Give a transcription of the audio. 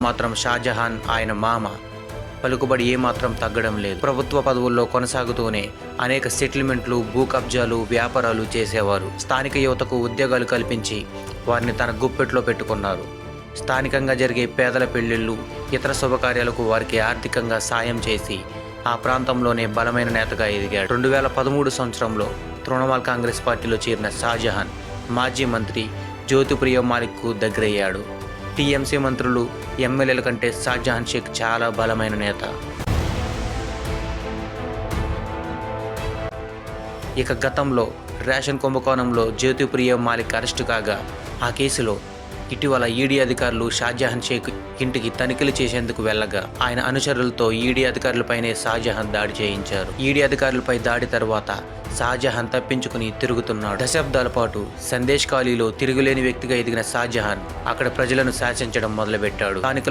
మాత్రం షాజహాన్ ఆయన మామ పలుకుబడి ఏమాత్రం తగ్గడం లేదు. ప్రభుత్వ పదవుల్లో కొనసాగుతూనే అనేక సెటిల్మెంట్లు, భూ కబ్జాలు, వ్యాపారాలు చేసేవారు. స్థానిక యువతకు ఉద్యోగాలు కల్పించి వారిని తన గుప్పెట్లో పెట్టుకున్నారు. స్థానికంగా జరిగే పేదల పెళ్లిళ్ళు, ఇతర శుభకార్యాలకు వారికి ఆర్థికంగా సాయం చేసి ఆ ప్రాంతంలోనే బలమైన నేతగా ఎదిగాడు. 2013 సంవత్సరంలో తృణమూల్ కాంగ్రెస్ పార్టీలో చేరిన షాజహాన్ మాజీ మంత్రి జ్యోతిప్రియ మాలిక్కు దగ్గరయ్యాడు. టీఎంసీ మంత్రులు, ఎమ్మెల్యేల కంటే షాజహాన్ షేక్ చాలా బలమైన నేత. ఇక గతంలో రేషన్ కుంభకోణంలో జ్యోతిప్రియ మాలిక్ అరెస్టు కాగా ఆ కేసులో ఇటీవల ఈడీ అధికారులు షాజహాన్ షేక్ ఇంటికి తనిఖీలు చేసేందుకు వెళ్ళగా ఆయన అనుచరులతో ఈడీ అధికారులపైనే షాజహాన్ దాడి చేయించారు. ఈడీ అధికారులపై దాడి తర్వాత షాజహాన్ తప్పించుకుని తిరుగుతున్నాడు. దశాబ్దాల పాటు సందేశ్ ఖాళీలో తిరుగులేని వ్యక్తిగా ఎదిగిన షాజహాన్ అక్కడ ప్రజలను శాసించడం మొదలుపెట్టాడు. స్థానికుల